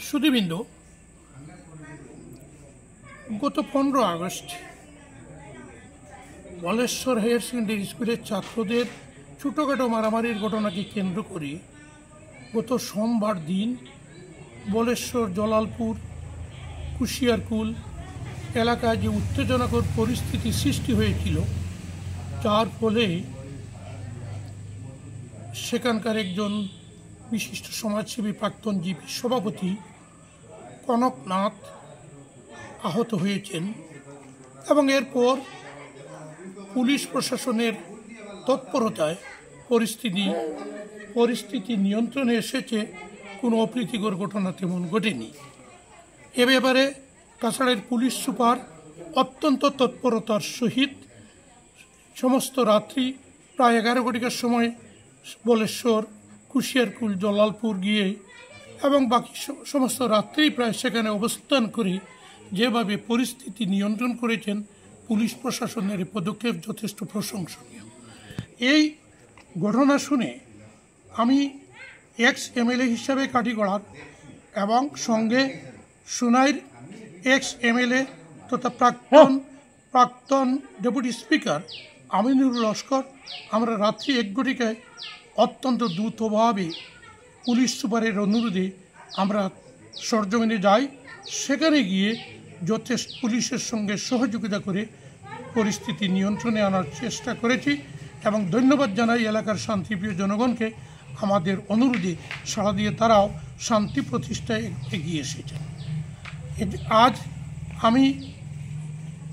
সুধীবৃন্দ, গত 15 August Baleshwar higher secondary স্কুলের ছাত্রদের ছোটোখাটো মারামারির ঘটনাকে কেন্দ্র করে গত সোমবার দিন বলেশ্বর, জলালপুর, কুশিয়ারকুল এলাকায় যে উত্তেজনাকর পরিস্থিতি সৃষ্টি হয়েছিল, যার ফলে সেখানকার একজন বিশিষ্ট সমাজসেবী প্রাক্তন জিপি সভাপতি কনকনাথ আহত হয়েছেন এবং এরপর পুলিশ প্রশাসনের তৎপরতায় পরিস্থিতি নিয়ন্ত্রণে এসেছে। কোনো অপ্রীতিকর ঘটনা তেমন ঘটেনি। এ ব্যাপারে কাছাড়ের পুলিশ সুপার অত্যন্ত তৎপরতার সহিত সমস্ত রাত্রি প্রায় 11 ঘটিকার সময় বলেশ্বর, কুশিয়ারকুল, জলালপুর গিয়ে এবং বাকি সমস্ত রাত্রি প্রায় সেখানে অবস্থান করে যেভাবে পরিস্থিতি নিয়ন্ত্রণ করেছেন, পুলিশ প্রশাসনের পদক্ষেপ যথেষ্ট প্রশংসনীয়। এই ঘটনা শুনে আমি এক্স এমএলএ হিসাবে কাটিগড়ার এবং সঙ্গে সোনাইর এক্স এমএলএ তথা প্রাক্তন ডেপুটি স্পিকার আমিনুর লস্কর, আমরা রাত্রি 1 ঘটিকায় অত্যন্ত দ্রুতভাবে পুলিশ সুপারের অনুরোধে আমরা সরজমিনে যাই। সেখানে গিয়ে যথেষ্ট পুলিশের সঙ্গে সহযোগিতা করে পরিস্থিতি নিয়ন্ত্রণে আনার চেষ্টা করেছি এবং ধন্যবাদ জানাই এলাকার শান্তিপ্রিয় জনগণকে। আমাদের অনুরোধে সাড়া দিয়ে তারাও শান্তি প্রতিষ্ঠায় এগিয়ে এসেছেন। আজ আমি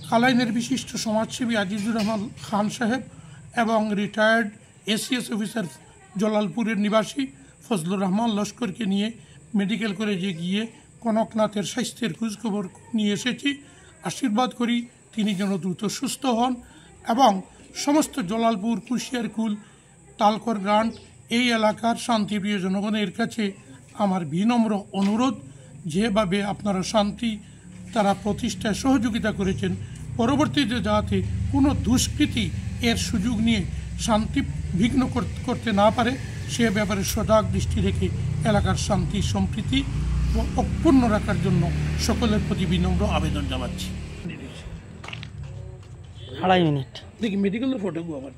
কালাইনের বিশিষ্ট সমাজসেবী আজিজুর রহমান খান সাহেব এবং রিটায়ার্ড এসিএস অফিসার জলালপুরের নিবাসী ফজলুর রহমান লস্করকে নিয়ে মেডিকেল কলেজে গিয়ে কনকনাথের স্বাস্থ্যের খোঁজখবর নিয়ে এসেছি। আশীর্বাদ করি তিনি যেন দ্রুত সুস্থ হন এবং সমস্ত জলালপুর, কুশিয়ারকুল, তালকর গ্রান্ট এই এলাকার শান্তিপ্রিয় জনগণের কাছে আমার বিনম্র অনুরোধ, যেভাবে আপনারা তারা প্রতিষ্ঠায় সহযোগিতা করেছেন, পরবর্তীতে যাতে কোনো দুষ্কৃতী এর সুযোগ নিয়ে শান্তি বিঘ্ন করতে না পারে সে ব্যাপারে সজাগ দৃষ্টি রেখে এলাকার শান্তি সম্প্রীতি অক্ষুণ্ণ রাখার জন্য সকলের প্রতি বিনম্র আবেদন জানাচ্ছি। 2.5 মিনিট দেখি মেডিকেলের ফটো আমার